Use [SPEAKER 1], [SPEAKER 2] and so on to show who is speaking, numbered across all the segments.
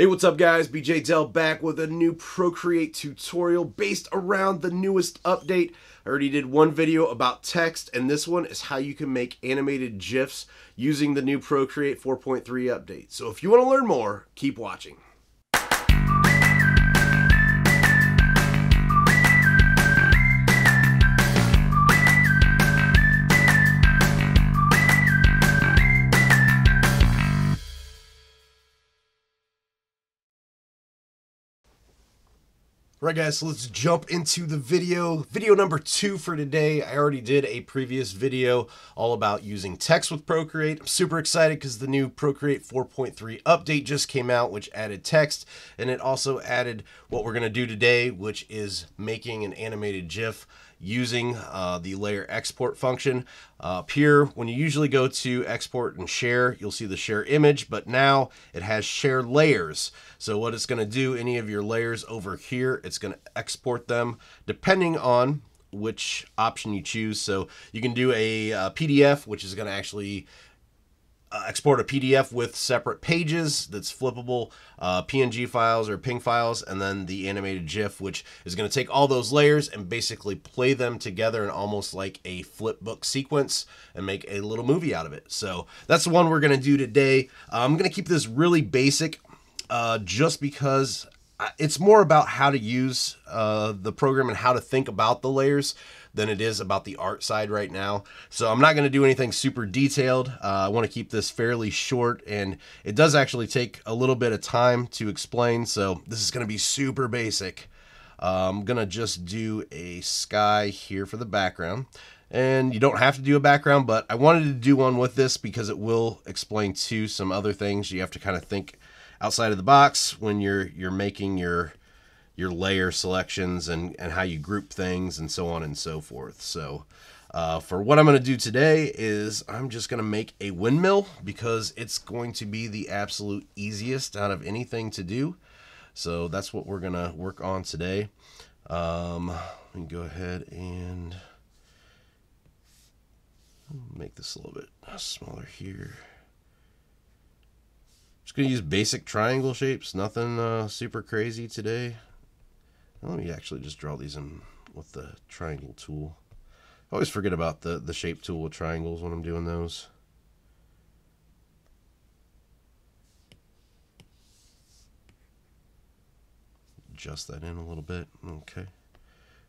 [SPEAKER 1] Hey, what's up guys? BJ Dell back with a new Procreate tutorial based around the newest update. I already did one video about text, and this one is how you can make animated GIFs using the new Procreate 4.3 update. So if you want to learn more, keep watching. Right guys, so let's jump into the video. Video number 2 for today. I already did a previous video all about using text with Procreate. I'm super excited because the new Procreate 4.3 update just came out, which added text, and it also added what we're gonna do today, which is making an animated GIF using the layer export function. Up here, when you usually go to export and share, you'll see the share image, but now it has share layers. So what it's gonna do, any of your layers over here, it's gonna export them depending on which option you choose. So you can do a PDF, which is gonna actually export a PDF with separate pages that's flippable, PNG files or PNG files, and then the animated GIF, which is going to take all those layers and basically play them together in almost like a flip book sequence and make a little movie out of it. So that's the one we're going to do today. I'm going to keep this really basic just because it's more about how to use the program and how to think about the layers than it is about the art side right now. So I'm not going to do anything super detailed. I want to keep this fairly short, and it does actually take a little bit of time to explain. So this is going to be super basic. I'm going to just do a sky here for the background. And you don't have to do a background, but I wanted to do one with this because it will explain to some other things. You have to kind of think outside of the box when you're making your layer selections and how you group things and so on and so forth. So for what I'm going to do today is I'm just going to make a windmill because it's going to be the absolute easiest out of anything to do. So that's what we're going to work on today. Let me go ahead and make this a little bit smaller here. Just going to use basic triangle shapes, nothing super crazy today. Let me actually just draw these in with the triangle tool. I always forget about the shape tool with triangles when I'm doing those. Adjust that in a little bit. Okay.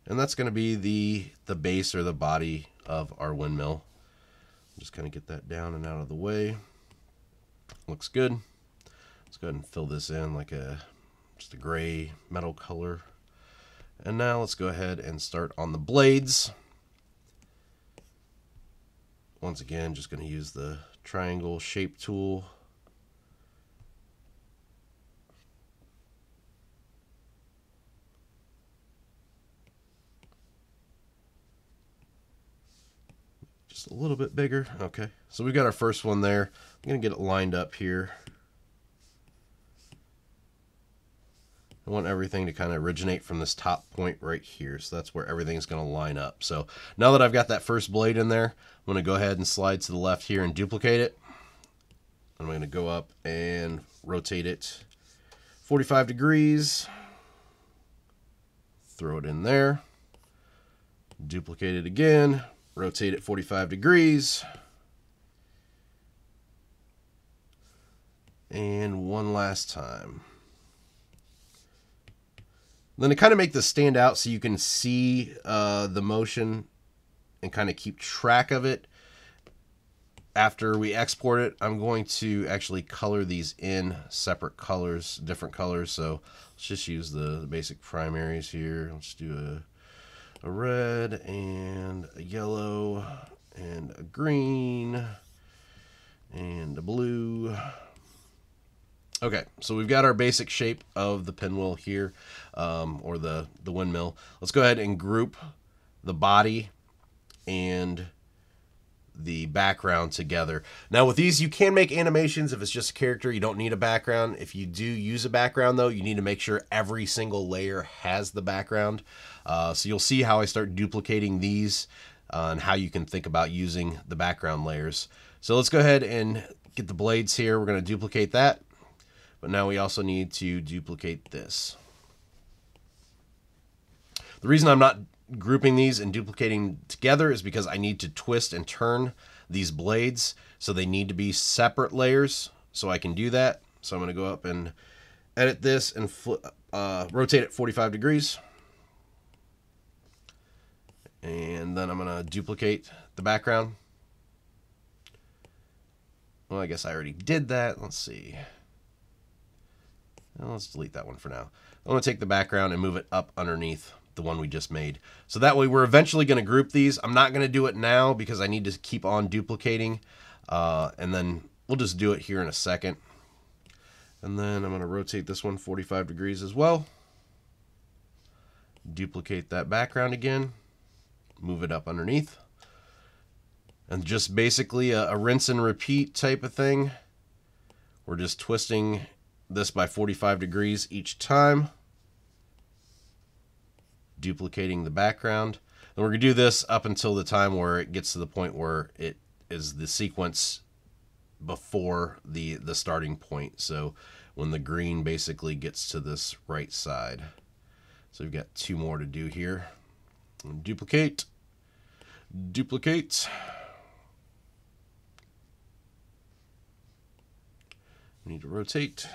[SPEAKER 1] And that's going to be the base or the body of our windmill. Just kind of get that down and out of the way. Looks good. Let's go ahead and fill this in like just a gray metal color. And now let's go ahead and start on the blades. Once again, just going to use the triangle shape tool. Just a little bit bigger. Okay, so we've got our first one there. I'm going to get it lined up here. I want everything to kind of originate from this top point right here. So that's where everything's going to line up. So now that I've got that first blade in there, I'm going to go ahead and slide to the left here and duplicate it. I'm going to go up and rotate it 45 degrees. Throw it in there. Duplicate it again. Rotate it 45 degrees. And one last time. Then to kind of make this stand out so you can see the motion and kind of keep track of it, after we export it, I'm going to actually color these in separate colors, different colors. So let's just use the basic primaries here. Let's do a red and a yellow and a green and a blue. Okay, so we've got our basic shape of the pinwheel here, or the windmill. Let's go ahead and group the body and the background together. Now with these, you can make animations if it's just a character. You don't need a background. If you do use a background though, you need to make sure every single layer has the background. So you'll see how I start duplicating these and how you can think about using the background layers. So let's go ahead and get the blades here. We're going to duplicate that. But now we also need to duplicate this. The reason I'm not grouping these and duplicating together is because I need to twist and turn these blades, so they need to be separate layers so I can do that. So I'm going to go up and edit this and rotate it 45 degrees. And then I'm going to duplicate the background. Well, I guess I already did that. Let's see. Well, let's delete that one for now. I'm going to take the background and move it up underneath the one we just made. So that way we're eventually going to group these. I'm not going to do it now because I need to keep on duplicating. And then we'll just do it here in a second. And then I'm going to rotate this one 45 degrees as well. Duplicate that background again. Move it up underneath. And just basically a rinse and repeat type of thing. We're just twisting this by 45 degrees each time. Duplicating the background. And we're going to do this up until the time where it gets to the point where it is the sequence before the starting point. So when the green basically gets to this right side. So we've got 2 more to do here. And duplicate. Duplicate. We need to rotate.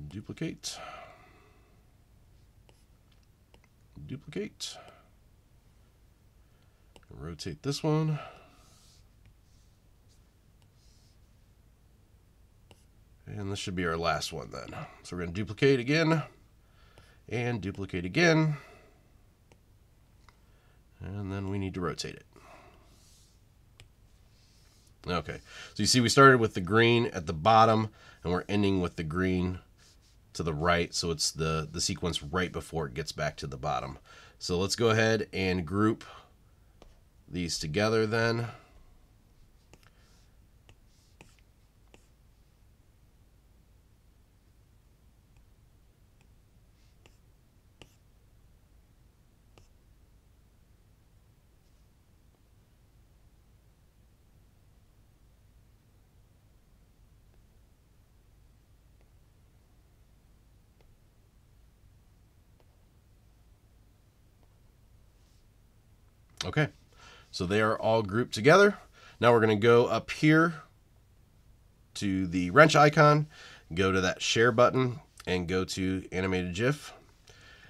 [SPEAKER 1] Duplicate. Duplicate. Rotate this one. And this should be our last one then. So we're going to duplicate again. And duplicate again. And then we need to rotate it. Okay, so you see we started with the green at the bottom, and we're ending with the green to the right, so it's the sequence right before it gets back to the bottom. So let's go ahead and group these together then. Okay, so they are all grouped together. Now we're going to go up here to the wrench icon, go to that share button, and go to animated GIF.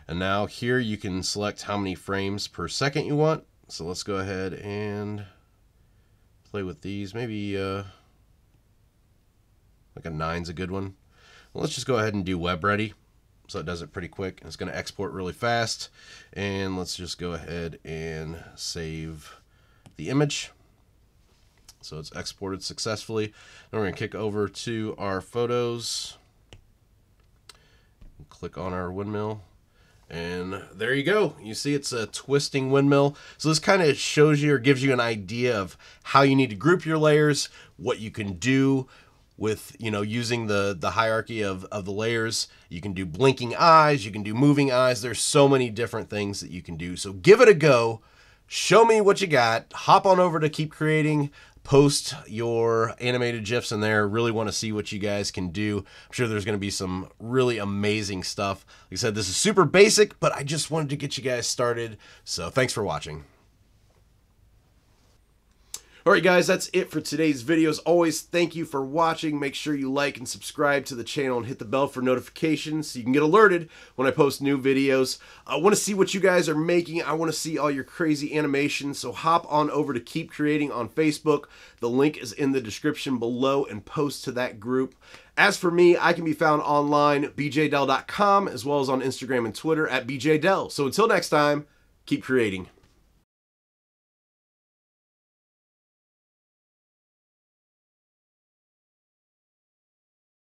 [SPEAKER 1] And now here you can select how many frames per second you want. So let's go ahead and play with these. Maybe like a 9's a good one. Well, let's just go ahead and do web ready. So it does it pretty quick. It's going to export really fast. And let's just go ahead and save the image. So it's exported successfully. Now we're going to kick over to our photos. Click on our windmill. And there you go. You see it's a twisting windmill. So this kind of shows you or gives you an idea of how you need to group your layers, what you can do with, you know, using the hierarchy of the layers. You can do blinking eyes, you can do moving eyes. There's so many different things that you can do. So give it a go. Show me what you got. Hop on over to Keep Creating. Post your animated GIFs in there. Really want to see what you guys can do. I'm sure there's going to be some really amazing stuff. Like I said, this is super basic, but I just wanted to get you guys started. So thanks for watching. Alright guys, that's it for today's video. As always, thank you for watching. Make sure you like and subscribe to the channel and hit the bell for notifications so you can get alerted when I post new videos. I want to see what you guys are making. I want to see all your crazy animations, so hop on over to Keep Creating on Facebook. The link is in the description below and post to that group. As for me, I can be found online, bjdell.com, as well as on Instagram and Twitter at bjdell. So until next time, keep creating.